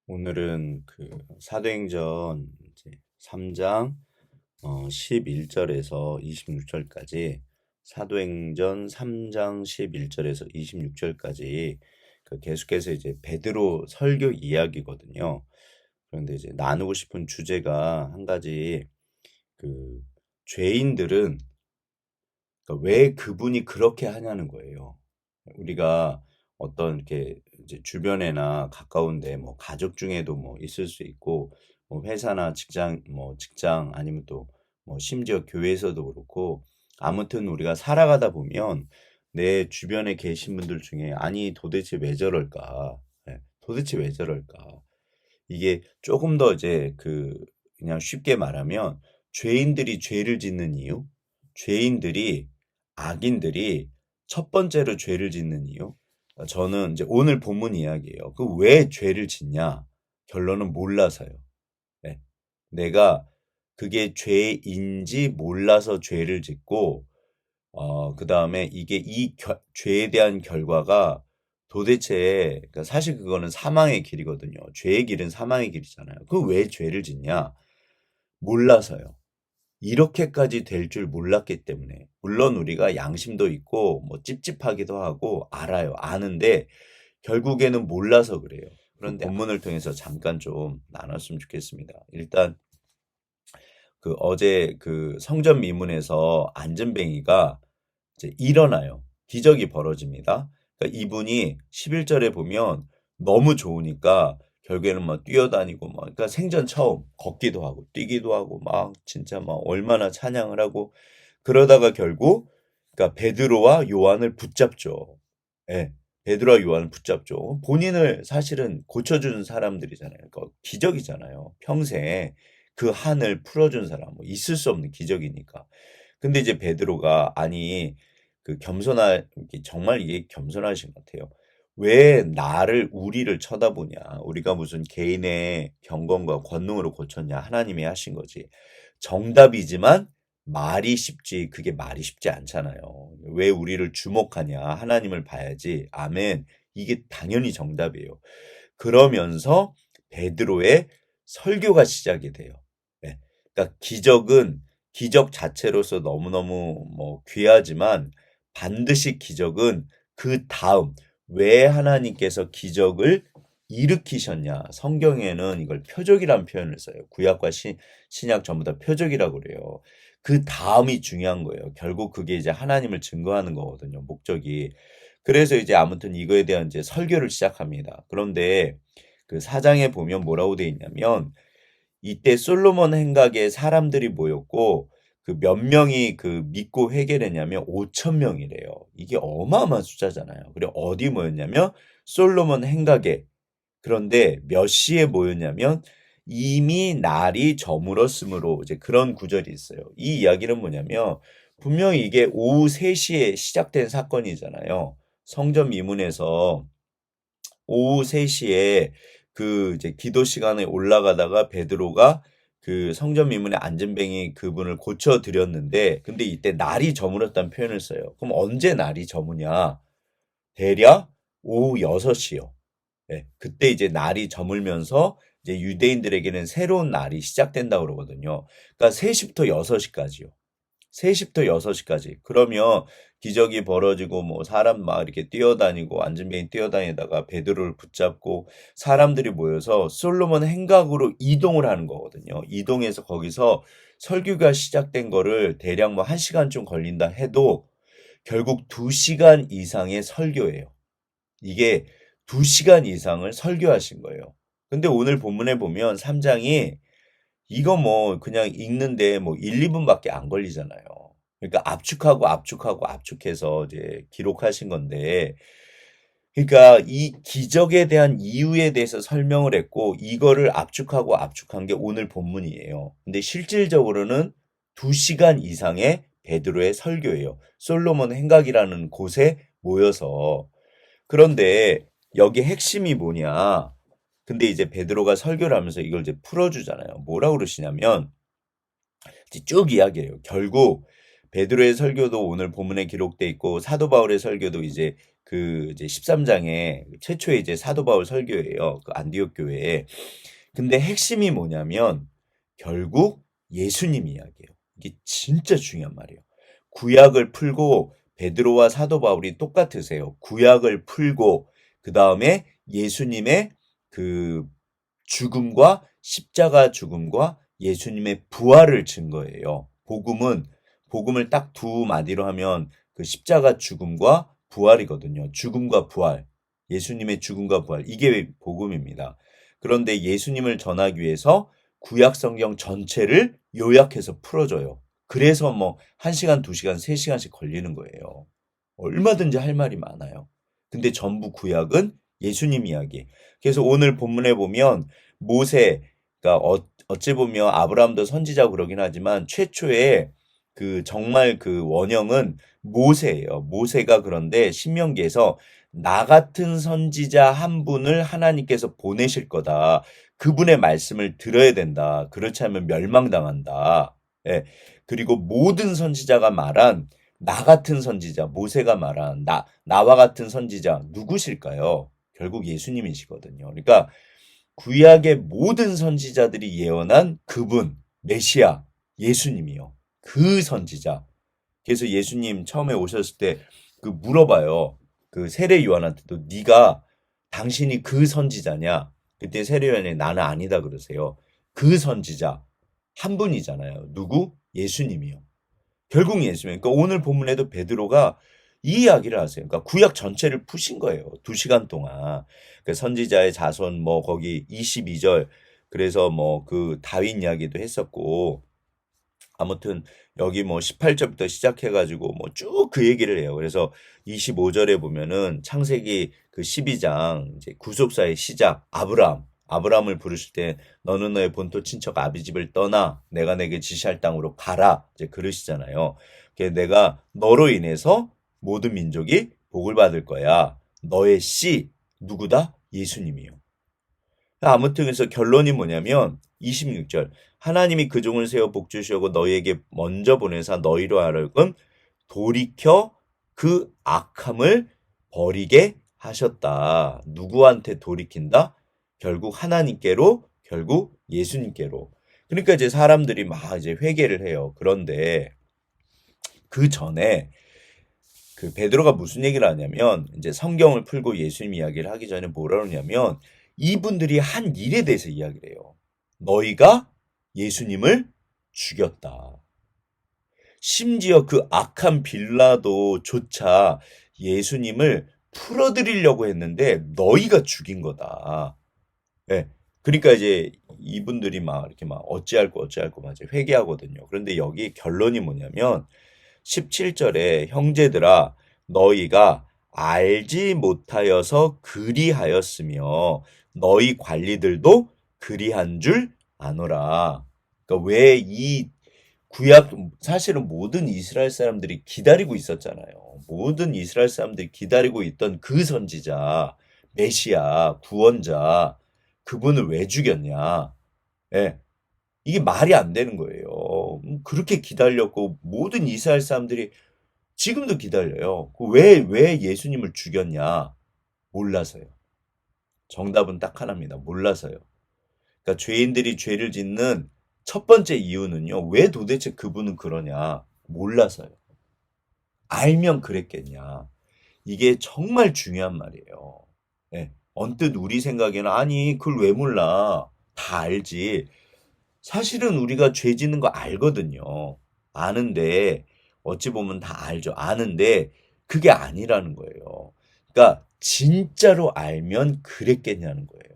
오늘은 그 사도행전 이제 3장 11절에서 26절까지 사도행전 3장 11절에서 26절까지 계속해서 이제 베드로 설교 이야기거든요. 그런데 이제 나누고 싶은 주제가 한 가지 그 죄인들은 왜 그분이 그렇게 하냐는 거예요. 우리가 어떤 이렇게 이제 주변에나 가까운데 뭐 가족 중에도 뭐 있을 수 있고 뭐 회사나 직장 아니면 또 뭐 심지어 교회에서도 그렇고 아무튼 우리가 살아가다 보면 내 주변에 계신 분들 중에 아니 도대체 왜 저럴까? 도대체 왜 저럴까? 이게 조금 더 이제 그냥 쉽게 말하면 죄인들이 죄를 짓는 이유, 죄인들이 악인들이 첫 번째로 죄를 짓는 이유. 저는 이제 오늘 본문 이야기예요. 그 왜 죄를 짓냐? 결론은 몰라서요. 네. 내가 그게 죄인지 몰라서 죄를 짓고 그다음에 이게 죄에 대한 결과가 도대체 그러니까 사실 그거는 사망의 길이거든요. 죄의 길은 사망의 길이잖아요. 그 왜 죄를 짓냐? 몰라서요. 이렇게까지 될 줄 몰랐기 때문에. 물론 우리가 양심도 있고 뭐 찝찝하기도 하고 알아요. 아는데 결국에는 몰라서 그래요. 그런데 본문을 통해서 잠깐 좀 나눴으면 좋겠습니다. 일단 어제 성전 미문에서 안전뱅이가 이제 일어나요. 기적이 벌어집니다. 그러니까 이분이 11절에 보면 너무 좋으니까 결국에는 막 뛰어다니고 막 그러니까 생전 처음 걷기도 하고 뛰기도 하고 막 진짜 막 얼마나 찬양을 하고 그러다가 결국 그러니까 베드로와 요한을 붙잡죠. 예. 베드로와 요한을 붙잡죠. 본인을 사실은 고쳐주는 사람들이잖아요. 그러니까 기적이잖아요. 평생 그 한을 풀어준 사람, 뭐 있을 수 없는 기적이니까. 근데 이제 베드로가 아니 정말 이게 겸손하신 것 같아요. 왜 우리를 쳐다보냐? 우리가 무슨 개인의 경건과 권능으로 고쳤냐? 하나님이 하신 거지. 정답이지만 말이 쉽지, 그게 말이 쉽지 않잖아요. 왜 우리를 주목하냐? 하나님을 봐야지. 아멘. 이게 당연히 정답이에요. 그러면서 베드로의 설교가 시작이 돼요. 네. 그러니까 기적 자체로서 너무너무 뭐 귀하지만 반드시 기적은 그 다음 왜 하나님께서 기적을 일으키셨냐. 성경에는 이걸 표적이라는 표현을 써요. 구약과 신약 전부 다 표적이라고 그래요. 그 다음이 중요한 거예요. 결국 그게 이제 하나님을 증거하는 거거든요. 목적이. 그래서 이제 아무튼 이거에 대한 이제 설교를 시작합니다. 그런데 그 사장에 보면 뭐라고 돼 있냐면 이때 솔로몬 행각에 사람들이 모였고 그 몇 명이 믿고 회개했냐면 5천 명이래요. 이게 어마어마한 숫자잖아요. 그리고 어디 모였냐면 솔로몬 행각에. 그런데 몇 시에 모였냐면 이미 날이 저물었으므로 이제 그런 구절이 있어요. 이 이야기는 뭐냐면 분명히 이게 오후 3시에 시작된 사건이잖아요. 성전 미문에서 오후 3시에 이제 기도 시간에 올라가다가 베드로가 성전 미문의 안전뱅이 그분을 고쳐 드렸는데 근데 이때 날이 저물었다는 표현을 써요. 그럼 언제 날이 저무냐? 대략 오후 6시요. 네, 그때 이제 날이 저물면서 이제 유대인들에게는 새로운 날이 시작된다고 그러거든요. 그러니까 3시부터 6시까지요. 3시부터 6시까지. 그러면 기적이 벌어지고 뭐 사람 막 이렇게 뛰어다니고 안전뱅이 뛰어다니다가 베드로를 붙잡고 사람들이 모여서 솔로몬 행각으로 이동을 하는 거거든요. 이동해서 거기서 설교가 시작된 거를 대략 뭐 1시간쯤 걸린다 해도 결국 2시간 이상의 설교예요. 이게 2시간 이상을 설교하신 거예요. 근데 오늘 본문에 보면 3장이 이거 뭐 그냥 읽는데 뭐 1, 2분밖에 안 걸리잖아요. 그러니까 압축해서 이제 기록하신 건데 그러니까 이 기적에 대한 이유에 대해서 설명을 했고 이거를 압축한 게 오늘 본문이에요. 근데 실질적으로는 2시간 이상의 베드로의 설교예요. 솔로몬 행각이라는 곳에 모여서. 그런데 여기 핵심이 뭐냐? 근데 이제 베드로가 설교를 하면서 이걸 이제 풀어주잖아요. 뭐라고 그러시냐면 이제 쭉 이야기해요. 결국 베드로의 설교도 오늘 본문에 기록돼 있고 사도 바울의 설교도 이제 그 이제 13장에 최초의 이제 사도 바울 설교예요. 그 안디옥 교회에. 근데 핵심이 뭐냐면 결국 예수님 이야기예요. 이게 진짜 중요한 말이에요. 구약을 풀고 베드로와 사도 바울이 똑같으세요. 구약을 풀고 그다음에 예수님의 그 죽음과 십자가 죽음과 예수님의 부활을 증거해요. 복음을 딱 두 마디로 하면 그 십자가 죽음과 부활이거든요. 죽음과 부활. 예수님의 죽음과 부활. 이게 복음입니다. 그런데 예수님을 전하기 위해서 구약 성경 전체를 요약해서 풀어줘요. 그래서 뭐 1시간, 2시간, 3시간씩 걸리는 거예요. 얼마든지 할 말이 많아요. 근데 전부 구약은 예수님 이야기. 그래서 오늘 본문에 보면 모세, 그러니까 어찌 보면 아브라함도 선지자고 그러긴 하지만 최초의 그 정말 그 원형은 모세예요. 모세가 그런데 신명기에서 나 같은 선지자 한 분을 하나님께서 보내실 거다. 그분의 말씀을 들어야 된다. 그렇지 않으면 멸망당한다. 예. 그리고 모든 선지자가 말한 나 같은 선지자, 모세가 말한 나와 같은 선지자 누구실까요? 결국 예수님이시거든요. 그러니까 구약의 모든 선지자들이 예언한 그분, 메시아, 예수님이요. 그 선지자. 그래서 예수님 처음에 오셨을 때 그 물어봐요. 그 세례 요한한테도 네가 당신이 그 선지자냐? 그때 세례 요한이 나는 아니다 그러세요. 그 선지자 한 분이잖아요. 누구? 예수님이요. 결국 예수님. 그러니까 오늘 본문에도 베드로가 이 이야기를 하세요. 그러니까 구약 전체를 푸신 거예요. 2시간 동안. 그 선지자의 자손 뭐 거기 22절 그래서 뭐 그 다윗 이야기도 했었고 아무튼 여기 뭐 18절부터 시작해가지고 뭐 쭉 그 얘기를 해요. 그래서 25절에 보면은 창세기 그 12장 이제 구속사의 시작 아브라함을 부르실 때 너는 너의 본토 친척 아비 집을 떠나 내가 내게 지시할 땅으로 가라 이제 그러시잖아요. 내가 너로 인해서 모든 민족이 복을 받을 거야. 너의 씨 누구다? 예수님이요. 아무튼 그래서 결론이 뭐냐면 26절 하나님이 그 종을 세워 복주시고 너희에게 먼저 보내사 너희로 하여금 돌이켜 그 악함을 버리게 하셨다. 누구한테 돌이킨다? 결국 하나님께로, 결국 예수님께로. 그러니까 이제 사람들이 막 이제 회개를 해요. 그런데 그 전에 그 베드로가 무슨 얘기를 하냐면 이제 성경을 풀고 예수님 이야기를 하기 전에 뭐라 그러냐면 이분들이 한 일에 대해서 이야기를 해요. 너희가 예수님을 죽였다. 심지어 그 악한 빌라도조차 예수님을 풀어드리려고 했는데 너희가 죽인 거다. 예. 그러니까 이제 이분들이 막 이렇게 막 어찌할꼬 막 이제 회개하거든요. 그런데 여기 결론이 뭐냐면 17절에 형제들아 너희가 알지 못하여서 그리하였으며 너희 관리들도 그리한 줄 아노라. 그러니까 왜 이 구약 사실은 모든 이스라엘 사람들이 기다리고 있었잖아요. 모든 이스라엘 사람들이 기다리고 있던 그 선지자, 메시아, 구원자 그분을 왜 죽였냐? 예. 이게 말이 안 되는 거예요. 그렇게 기다렸고 모든 이스라엘 사람들이 지금도 기다려요. 왜 예수님을 죽였냐? 몰라서요. 정답은 딱 하나입니다. 몰라서요. 그러니까 죄인들이 죄를 짓는 첫 번째 이유는요. 왜 도대체 그분은 그러냐? 몰라서요. 알면 그랬겠냐? 이게 정말 중요한 말이에요. 예. 언뜻 우리 생각에는 아니 그걸 왜 몰라? 다 알지. 사실은 우리가 죄 짓는 거 알거든요. 아는데 어찌 보면 다 알죠. 아는데 그게 아니라는 거예요. 그러니까 진짜로 알면 그랬겠냐는 거예요.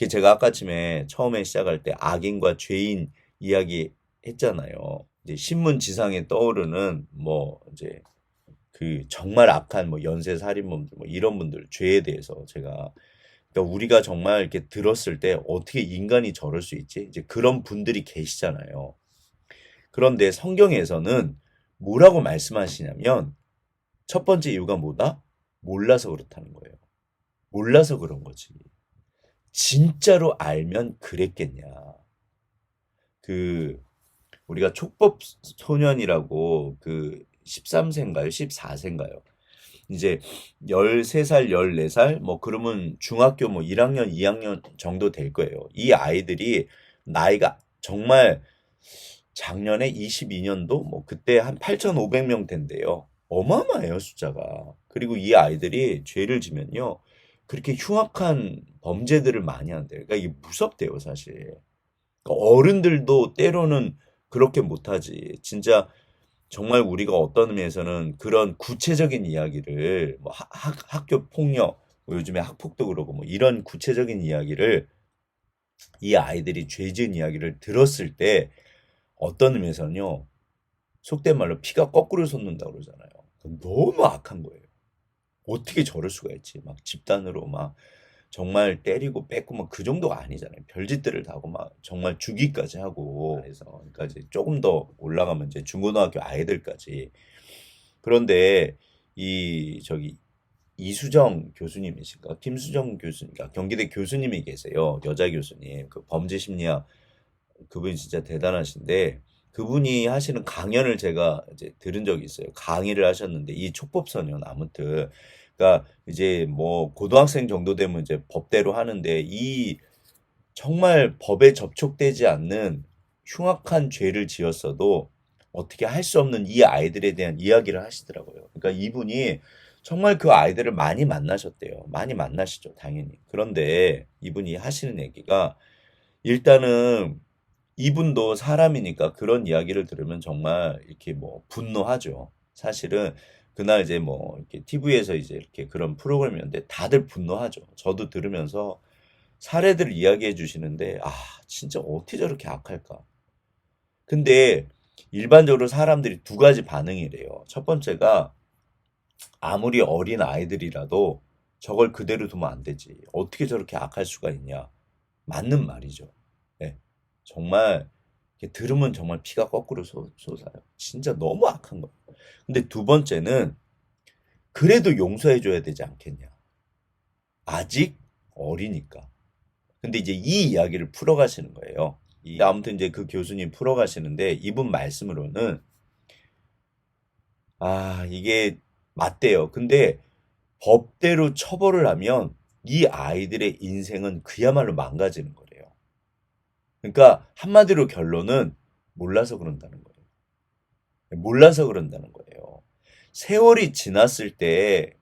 제가 아까쯤에 처음에 시작할 때 악인과 죄인 이야기 했잖아요. 이제 신문 지상에 떠오르는 뭐 이제 그 정말 악한 뭐 연쇄 살인범들 뭐 이런 분들 죄에 대해서 제가 그러니까 우리가 정말 이렇게 들었을 때 어떻게 인간이 저럴 수 있지? 이제 그런 분들이 계시잖아요. 그런데 성경에서는 뭐라고 말씀하시냐면 첫 번째 이유가 뭐다? 몰라서 그렇다는 거예요. 몰라서 그런 거지. 진짜로 알면 그랬겠냐. 그 우리가 촉법 소년이라고 그 13세인가요? 14세인가요? 이제 13살, 14살, 뭐, 그러면 중학교 뭐 1학년, 2학년 정도 될 거예요. 이 아이들이 나이가 정말 작년에 22년도 뭐 그때 한 8,500명 된대요. 어마어마해요, 숫자가. 그리고 이 아이들이 죄를 지면요. 그렇게 흉악한 범죄들을 많이 한대요. 그러니까 이게 무섭대요, 사실. 그러니까 어른들도 때로는 그렇게 못하지. 진짜 정말 우리가 어떤 의미에서는 그런 구체적인 이야기를 뭐 학교 폭력, 뭐 요즘에 학폭도 그러고 뭐 이런 구체적인 이야기를 이 아이들이 죄 지은 이야기를 들었을 때 어떤 의미에서는요. 속된 말로 피가 거꾸로 솟는다고 그러잖아요. 너무 악한 거예요. 어떻게 저럴 수가 있지? 막 집단으로 막 정말 때리고 뺏고 막 그 정도가 아니잖아요. 별짓들을 다 하고 막 정말 주기까지 하고 그래서 그러니까 이제 조금 더 올라가면 이제 중고등학교 아이들까지. 그런데 이 저기 이수정 교수님이신가? 김수정 교수님가 경기대 교수님이 계세요. 여자 교수님. 그 범죄 심리학 그분이 진짜 대단하신데 그분이 하시는 강연을 제가 이제 들은 적이 있어요. 강의를 하셨는데 이 촉법소년 아무튼 그러니까 이제 뭐 고등학생 정도 되면 이제 법대로 하는데 이 정말 법에 접촉되지 않는 흉악한 죄를 지었어도 어떻게 할 수 없는 이 아이들에 대한 이야기를 하시더라고요. 그러니까 이분이 정말 그 아이들을 많이 만나셨대요. 많이 만나시죠, 당연히. 그런데 이분이 하시는 얘기가 일단은 이분도 사람이니까 그런 이야기를 들으면 정말 이렇게 뭐 분노하죠. 사실은 그날 이제 뭐 이렇게 TV에서 이제 이렇게 그런 프로그램이었는데 다들 분노하죠. 저도 들으면서 사례들을 이야기해 주시는데 아, 진짜 어떻게 저렇게 악할까? 근데 일반적으로 사람들이 두 가지 반응이래요. 첫 번째가 아무리 어린 아이들이라도 저걸 그대로 두면 안 되지. 어떻게 저렇게 악할 수가 있냐? 맞는 말이죠. 예. 정말 이렇게 들으면 정말 피가 거꾸로 솟아요. 진짜 너무 악한 거예요. 근데 두 번째는 그래도 용서해 줘야 되지 않겠냐. 아직 어리니까. 근데 이제 이 이야기를 풀어가시는 거예요. 아무튼 이제 그 교수님 풀어가시는데 이분 말씀으로는 아, 이게 맞대요. 근데 법대로 처벌을 하면 이 아이들의 인생은 그야말로 망가지는 거래요. 그러니까 한마디로 결론은 몰라서 그런다는 거예요. 몰라서 그런다는 거예요. 세월이 지났을 때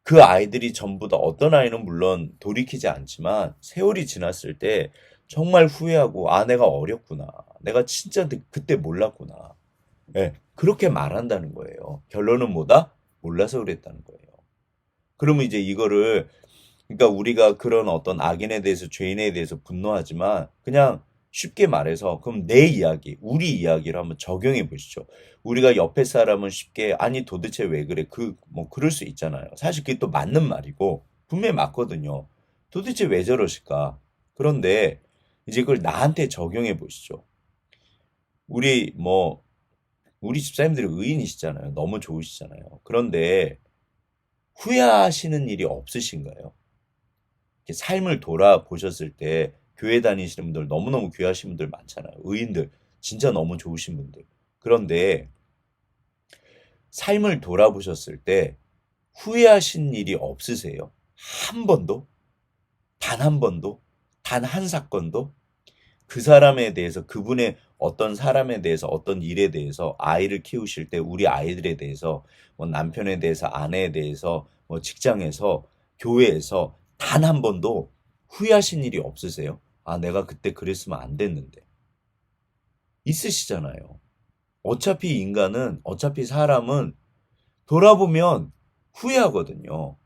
그 아이들이 전부 다 어떤 아이는 물론 돌이키지 않지만 세월이 지났을 때 정말 후회하고 아, 내가 어렸구나. 내가 진짜 그때 몰랐구나. 예, 그렇게 말한다는 거예요. 결론은 뭐다? 몰라서 그랬다는 거예요. 그러면 이제 이거를 그러니까 우리가 그런 어떤 악인에 대해서 죄인에 대해서 분노하지만 그냥 쉽게 말해서 그럼 내 이야기, 우리 이야기를 한번 적용해 보시죠. 우리가 옆에 사람은 쉽게 아니 도대체 왜 그래? 그 뭐 그럴 수 있잖아요. 사실 그게 또 맞는 말이고 분명히 맞거든요. 도대체 왜 저러실까? 그런데 이제 그걸 나한테 적용해 보시죠. 우리 뭐 우리 집사님들이 의인이시잖아요. 너무 좋으시잖아요. 그런데 후회하시는 일이 없으신가요? 이렇게 삶을 돌아보셨을 때 교회 다니시는 분들 너무너무 귀하신 분들 많잖아요. 의인들 진짜 너무 좋으신 분들. 그런데 삶을 돌아보셨을 때 후회하신 일이 없으세요? 한 번도? 단 한 번도? 단 한 사건도? 그 사람에 대해서 그분의 어떤 사람에 대해서 어떤 일에 대해서 아이를 키우실 때 우리 아이들에 대해서 뭐 남편에 대해서 아내에 대해서 뭐 직장에서 교회에서 단 한 번도 후회하신 일이 없으세요? 아, 내가 그때 그랬으면 안 됐는데. 있으시잖아요. 어차피 인간은, 어차피 사람은 돌아보면 후회하거든요.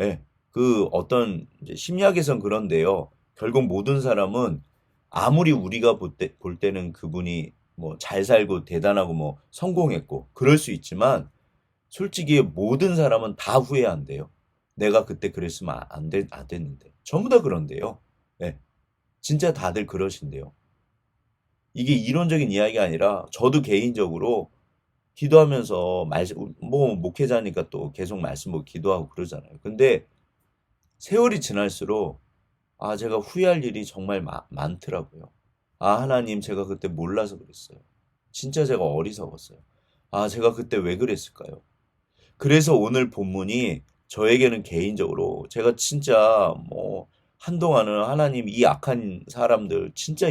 예. 그 어떤 이제 심리학에선 그런데요. 결국 모든 사람은 아무리 우리가 볼 때는 그분이 뭐 잘 살고 대단하고 뭐 성공했고 그럴 수 있지만 솔직히 모든 사람은 다 후회한대요. 내가 그때 그랬으면 안 됐는데. 전부 다 그런데요. 예. 진짜 다들 그러신대요. 이게 이론적인 이야기가 아니라 저도 개인적으로 기도하면서 뭐 목회자니까 또 계속 말씀 뭐 기도하고 그러잖아요. 근데 세월이 지날수록 아, 제가 후회할 일이 정말 많더라고요. 아, 하나님, 제가 그때 몰라서 그랬어요. 진짜 제가 어리석었어요. 아, 제가 그때 왜 그랬을까요? 그래서 오늘 본문이 저에게는 개인적으로 제가 진짜 뭐 한동안은 하나님 이 악한 사람들 진짜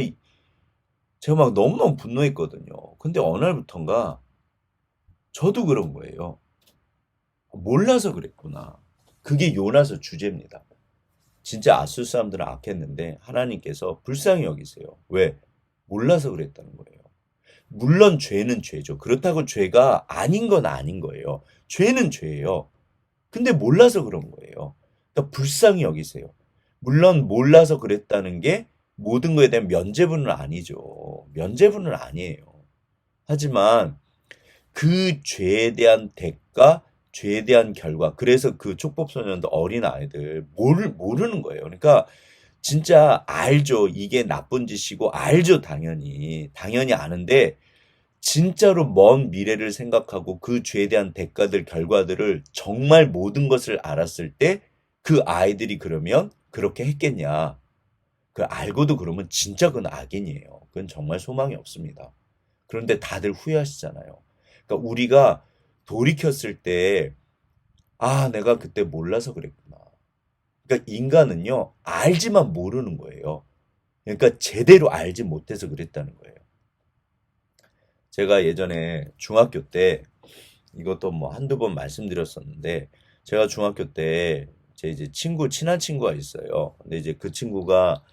제가 막 너무너무 분노했거든요. 근데 어느 날부턴가 저도 그런 거예요. 몰라서 그랬구나. 그게 요나서 주제입니다. 진짜 아술 사람들은 악했는데 하나님께서 불쌍히 여기세요. 왜? 몰라서 그랬다는 거예요. 물론 죄는 죄죠. 그렇다고 죄가 아닌 건 아닌 거예요. 죄는 죄예요. 근데 몰라서 그런 거예요. 그러니까 불쌍히 여기세요. 물론 몰라서 그랬다는 게 모든 거에 대한 면죄부는 아니죠. 면죄부는 아니에요. 하지만 그 죄에 대한 대가, 죄에 대한 결과, 그래서 그 촉법소년도 어린 아이들 모르는 거예요. 그러니까 진짜 알죠. 이게 나쁜 짓이고 알죠. 당연히 아는데 진짜로 먼 미래를 생각하고 그 죄에 대한 대가들, 결과들을 정말 모든 것을 알았을 때 그 아이들이 그러면 그렇게 했겠냐. 그 알고도 그러면 진짜 그건 악인이에요. 그건 정말 소망이 없습니다. 그런데 다들 후회하시잖아요. 그러니까 우리가 돌이켰을 때, 아, 내가 그때 몰라서 그랬구나. 그러니까 인간은요, 알지만 모르는 거예요. 그러니까 제대로 알지 못해서 그랬다는 거예요. 제가 예전에 중학교 때 이것도 뭐 한두 번 말씀드렸었는데 제가 중학교 때 제 이제 친한 친구가 있어요. 근데 이제 그 친구가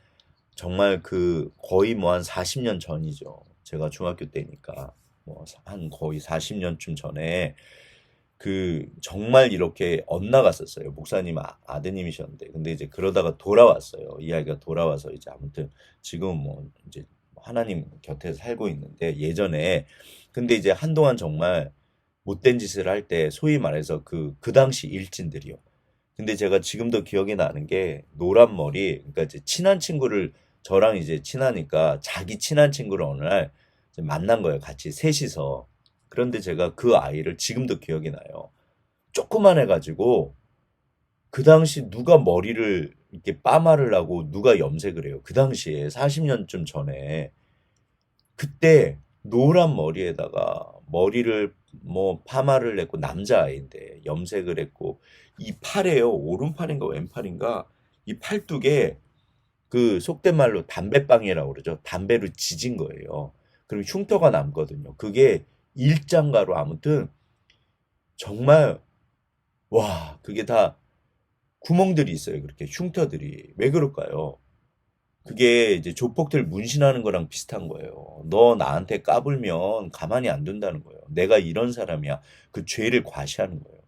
정말 그 거의 뭐 한 40년 전이죠. 제가 중학교 때니까 뭐 한 거의 40년쯤 전에 그 정말 이렇게 엇나갔었어요. 목사님 아드님이셨는데. 근데 이제 그러다가 돌아왔어요. 이 아이가 돌아와서 이제 아무튼 지금 뭐 이제 하나님 곁에 살고 있는데 예전에 근데 이제 한동안 정말 못된 짓을 할 때 소위 말해서 그 당시 일진들이요. 근데 제가 지금도 기억이 나는 게 노란 머리, 그러니까 이제 친한 친구를 저랑 이제 친하니까 자기 친한 친구를 어느 날 이제 만난 거예요. 같이 셋이서. 그런데 제가 그 아이를 지금도 기억이 나요. 조그만 해가지고 그 당시 누가 머리를 이렇게 빠마를 하고 누가 염색을 해요. 그 당시에 40년쯤 전에 그때 노란 머리에다가 머리를 뭐 파마를 했고 남자아이인데 염색을 했고 이 팔에요. 오른팔인가 왼팔인가 이 팔뚝에 그 속된 말로 담배빵이라고 그러죠. 담배로 지진 거예요. 그럼 흉터가 남거든요. 그게 일장가로 아무튼 정말 와 그게 다 구멍들이 있어요. 그렇게 흉터들이. 왜 그럴까요? 그게 이제 조폭들 문신하는 거랑 비슷한 거예요. 너 나한테 까불면 가만히 안 둔다는 거예요. 내가 이런 사람이야. 그 죄를 과시하는 거예요.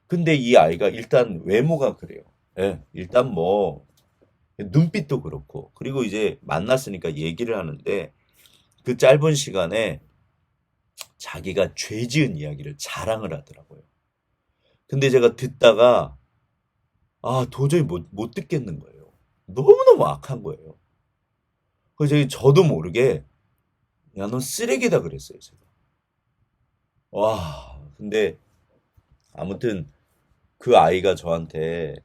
근데 이 아이가 일단 외모가 그래요. 예, 일단 뭐 눈빛도 그렇고 그리고 이제 만났으니까 얘기를 하는데 그 짧은 시간에 자기가 죄 지은 이야기를 자랑을 하더라고요. 근데 제가 듣다가 아 도저히 못 듣겠는 거예요. 너무너무 악한 거예요. 그래서 저도 모르게 야, 넌 쓰레기다 그랬어요, 제가. 와, 근데 아무튼 그 아이가 저한테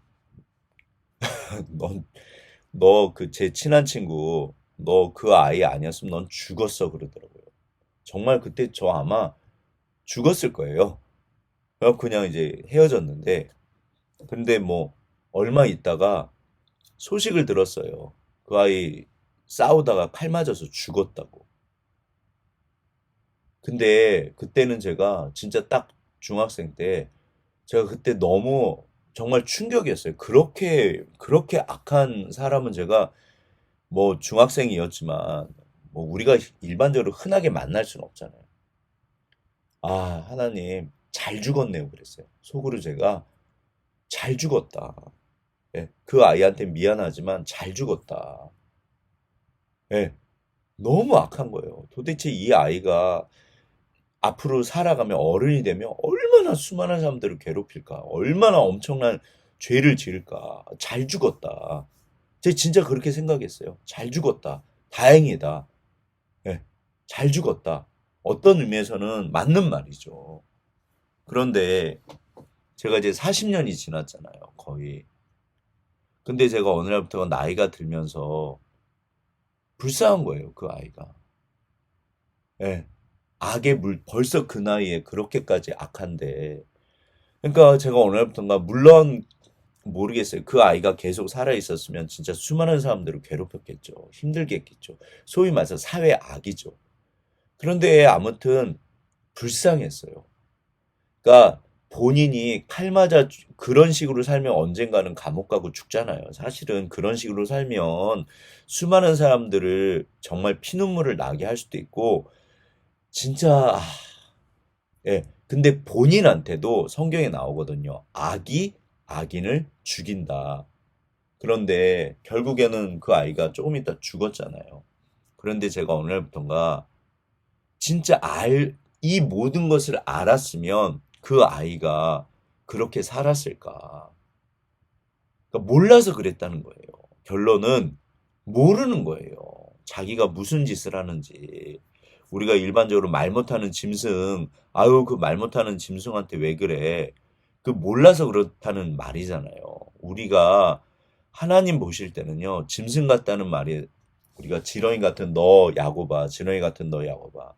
너 그 제 친한 친구 너 그 아이 아니었으면 넌 죽었어 그러더라고요. 정말 그때 저 아마 죽었을 거예요. 그냥 이제 헤어졌는데 근데 뭐 얼마 있다가 소식을 들었어요. 그 아이 싸우다가 칼 맞아서 죽었다고. 근데 그때는 제가 진짜 딱 중학생 때 제가 그때 너무 정말 충격이었어요. 그렇게 악한 사람은 제가 뭐 중학생이었지만 뭐 우리가 일반적으로 흔하게 만날 수는 없잖아요. 아, 하나님 잘 죽었네요. 그랬어요. 속으로 제가 잘 죽었다. 예, 그 아이한테 미안하지만 잘 죽었다. 예, 너무 악한 거예요. 도대체 이 아이가 앞으로 살아가면 어른이 되면 얼마나 수많은 사람들을 괴롭힐까? 얼마나 엄청난 죄를 지을까? 잘 죽었다. 제가 진짜 그렇게 생각했어요. 잘 죽었다. 다행이다. 예, 잘 죽었다. 어떤 의미에서는 맞는 말이죠. 그런데 제가 이제 40년이 지났잖아요. 거의. 근데 제가 어느 날부터 나이가 들면서 불쌍한 거예요. 그 아이가. 예. 벌써 그 나이에 그렇게까지 악한데 그러니까 제가 오늘부터인가 물론 모르겠어요. 그 아이가 계속 살아 있었으면 진짜 수많은 사람들을 괴롭혔겠죠. 힘들게 했겠죠. 소위 말해서 사회 악이죠. 그런데 아무튼 불쌍했어요. 그러니까 본인이 칼 맞아 그런 식으로 살면 언젠가는 감옥 가고 죽잖아요. 사실은 그런 식으로 살면 수많은 사람들을 정말 피눈물을 나게 할 수도 있고 진짜 예. 근데 본인한테도 성경에 나오거든요. 악이 악인을 죽인다. 그런데 결국에는 그 아이가 조금 있다 죽었잖아요. 그런데 제가 오늘부터인가 진짜 이 모든 것을 알았으면 그 아이가 그렇게 살았을까? 그러니까 몰라서 그랬다는 거예요. 결론은 모르는 거예요. 자기가 무슨 짓을 하는지. 우리가 일반적으로 말 못하는 짐승, 아유, 그 말 못하는 짐승한테 왜 그래? 그 몰라서 그렇다는 말이잖아요. 우리가 하나님 보실 때는요, 짐승 같다는 말이 우리가 지렁이 같은 너 야고바, 지렁이 같은 너 야고바.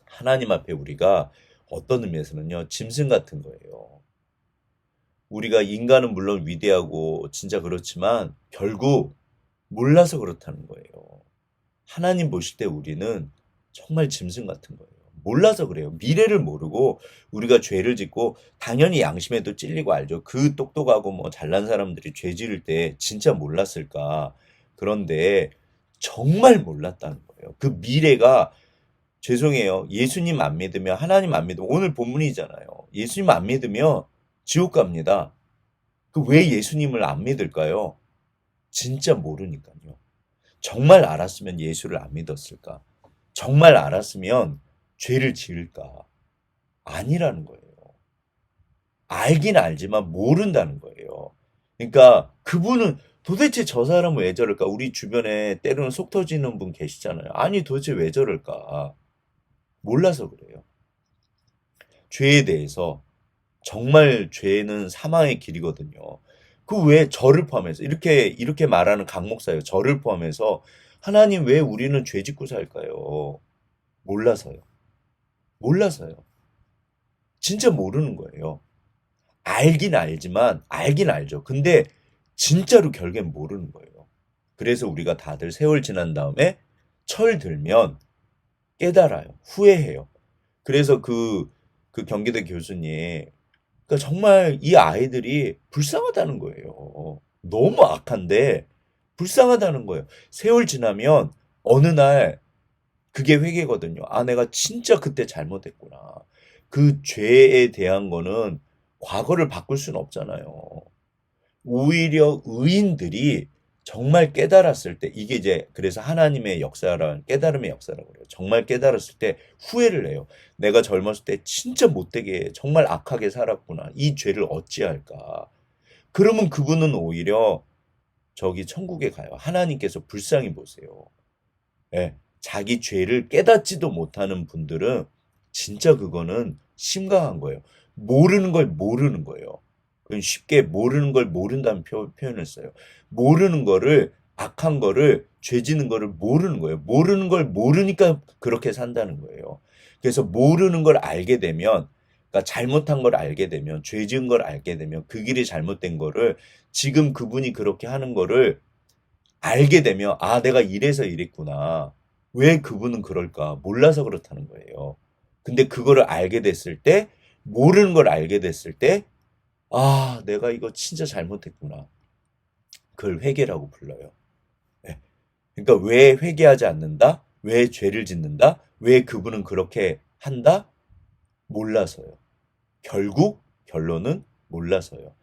하나님 앞에 우리가 어떤 의미에서는요, 짐승 같은 거예요. 우리가 인간은 물론 위대하고 진짜 그렇지만 결국 몰라서 그렇다는 거예요. 하나님 보실 때 우리는 정말 짐승 같은 거예요. 몰라서 그래요. 미래를 모르고 우리가 죄를 짓고 당연히 양심에도 찔리고 알죠. 그 똑똑하고 뭐 잘난 사람들이 죄 지을 때 진짜 몰랐을까. 그런데 정말 몰랐다는 거예요. 그 미래가 죄송해요. 예수님 안 믿으면 하나님 안 믿으면 오늘 본문이잖아요. 예수님 안 믿으면 지옥 갑니다. 그 왜 예수님을 안 믿을까요? 진짜 모르니까요. 정말 알았으면 예수를 안 믿었을까? 정말 알았으면 죄를 지을까? 아니라는 거예요. 알긴 알지만 모른다는 거예요. 그러니까 그분은 도대체 저 사람은 왜 저럴까? 우리 주변에 때로는 속 터지는 분 계시잖아요. 아니 도대체 왜 저럴까? 몰라서 그래요. 죄에 대해서 정말 죄는 사망의 길이거든요. 그 왜 저를 포함해서 이렇게 말하는 강 목사예요. 저를 포함해서 하나님 왜 우리는 죄 짓고 살까요? 몰라서요. 몰라서요. 진짜 모르는 거예요. 알긴 알지만 알긴 알죠. 근데 진짜로 결국엔 모르는 거예요. 그래서 우리가 다들 세월 지난 다음에 철 들면 깨달아요. 후회해요. 그래서 그 경기대 교수님 그러니까 정말 이 아이들이 불쌍하다는 거예요. 너무 악한데 불쌍하다는 거예요. 세월 지나면 어느 날 그게 회개거든요. 아, 내가 진짜 그때 잘못했구나. 그 죄에 대한 거는 과거를 바꿀 수는 없잖아요. 오히려 의인들이 정말 깨달았을 때, 이게 이제 그래서 하나님의 역사란 깨달음의 역사라고 그래요. 정말 깨달았을 때 후회를 해요. 내가 젊었을 때 진짜 못되게 정말 악하게 살았구나. 이 죄를 어찌할까. 그러면 그분은 오히려 저기 천국에 가요. 하나님께서 불쌍히 보세요. 예, 자기 죄를 깨닫지도 못하는 분들은 진짜 그거는 심각한 거예요. 모르는 걸 모르는 거예요. 그건 쉽게 모르는 걸 모른다는 표현을 써요. 모르는 거를 악한 거를 죄 지는 거를 모르는 거예요. 모르는 걸 모르니까 그렇게 산다는 거예요. 그래서 모르는 걸 알게 되면 그러니까 잘못한 걸 알게 되면 죄 지은 걸 알게 되면 그 길이 잘못된 거를 지금 그분이 그렇게 하는 거를 알게 되면 아 내가 이래서 이랬구나. 왜 그분은 그럴까? 몰라서 그렇다는 거예요. 근데 그거를 알게 됐을 때 모르는 걸 알게 됐을 때 아, 내가 이거 진짜 잘못했구나. 그걸 회개라고 불러요. 예. 그러니까 왜 회개하지 않는다? 왜 죄를 짓는다? 왜 그분은 그렇게 한다? 몰라서요. 결국 결론은 몰라서요.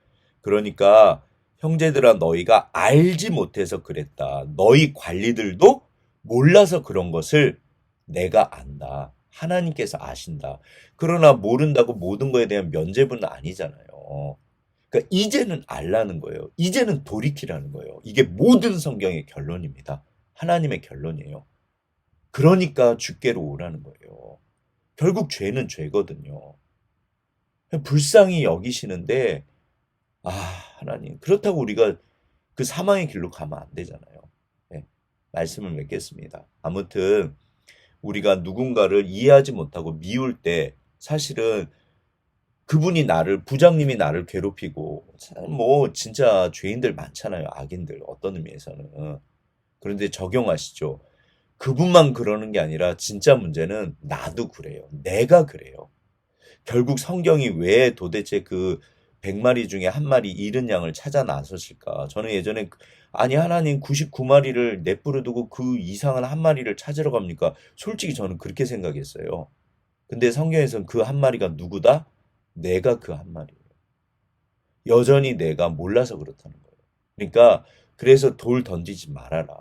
그러니까 형제들아 너희가 알지 못해서 그랬다. 너희 관리들도 몰라서 그런 것을 내가 안다. 하나님께서 아신다. 그러나 모른다고 모든 거에 대한 면죄부는 아니잖아요. 그러니까 이제는 알라는 거예요. 이제는 돌이키라는 거예요. 이게 모든 성경의 결론입니다. 하나님의 결론이에요. 그러니까 주께로 오라는 거예요. 결국 죄는 죄거든요. 불쌍히 여기시는데 아, 하나님. 그렇다고 우리가 그 사망의 길로 가면 안 되잖아요. 네, 말씀을 맺겠습니다. 아무튼 우리가 누군가를 이해하지 못하고 미울 때 사실은 그분이 나를 부장님이 나를 괴롭히고 뭐 진짜 죄인들 많잖아요. 악인들 어떤 의미에서는. 그런데 적용하시죠. 그분만 그러는 게 아니라 진짜 문제는 나도 그래요. 내가 그래요. 결국 성경이 왜 도대체 그 100마리 중에 한 마리 잃은 양을 찾아 나서실까? 저는 예전에 아니 하나님 99마리를 내버려 두고 그 이상한 한 마리를 찾으러 갑니까? 솔직히 저는 그렇게 생각했어요. 근데 성경에서는 그 한 마리가 누구다? 내가 그 한 마리예요. 여전히 내가 몰라서 그렇다는 거예요. 그러니까 그래서 돌 던지지 말아라.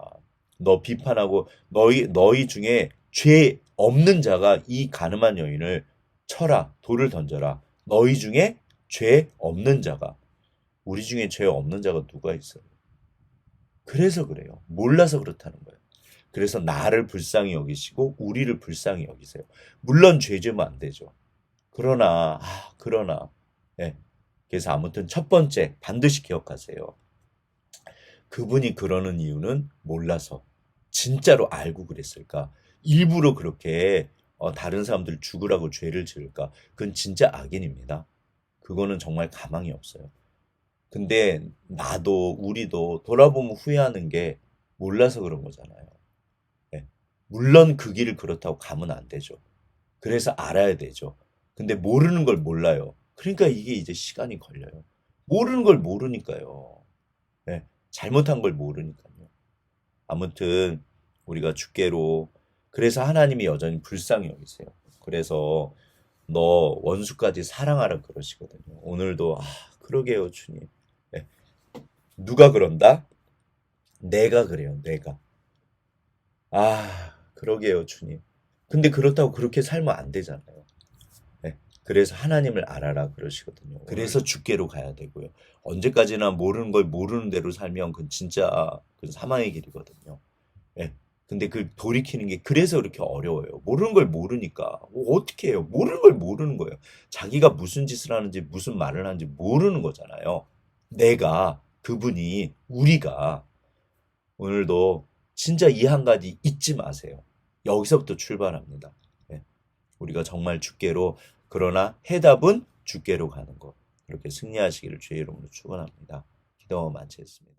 너 비판하고 너희 중에 죄 없는 자가 이 가늠한 여인을 쳐라. 돌을 던져라. 너희 중에 죄 없는 자가 우리 중에 죄 없는 자가 누가 있어요? 그래서 그래요. 몰라서 그렇다는 거예요. 그래서 나를 불쌍히 여기시고 우리를 불쌍히 여기세요. 물론 죄 지으면 안 되죠. 그러나 예. 그래서 아무튼 첫 번째 반드시 기억하세요. 그분이 그러는 이유는 몰라서 진짜로 알고 그랬을까? 일부러 그렇게 다른 사람들 죽으라고 죄를 지을까? 그건 진짜 악인입니다. 그거는 정말 가망이 없어요. 근데 나도 우리도 돌아보면 후회하는 게 몰라서 그런 거잖아요. 예. 물론 그 길을 그렇다고 가면 안 되죠. 그래서 알아야 되죠. 근데 모르는 걸 몰라요. 그러니까 이게 이제 시간이 걸려요. 모르는 걸 모르니까요. 예. 잘못한 걸 모르니까요. 아무튼 우리가 주께로 그래서 하나님이 여전히 불쌍히 여기세요. 그래서 너 원수까지 사랑하라 그러시거든요. 오늘도 그러게요, 주님. 예. 누가 그런다? 내가 그래요, 내가. 그러게요, 주님. 근데 그렇다고 그렇게 살면 안 되잖아요. 네. 그래서 하나님을 알아라 그러시거든요. 그래서 주께로 가야 되고요. 언제까지나 모르는 걸 모르는 대로 살면 그건 진짜 그 사망의 길이거든요. 예. 근데 그 돌이키는 게 그래서 그렇게 어려워요. 모르는 걸 모르니까. 어떻게 해요? 모르는 걸 모르는 거예요. 자기가 무슨 짓을 하는지 무슨 말을 하는지 모르는 거잖아요. 내가, 그분이, 우리가 오늘도 진짜 이 한 가지 잊지 마세요. 여기서부터 출발합니다. 예. 우리가 정말 주께로 그러나 해답은 주께로 가는 것. 그렇게 승리하시기를 주의 이름으로 축원합니다. 기도 마치겠습니다.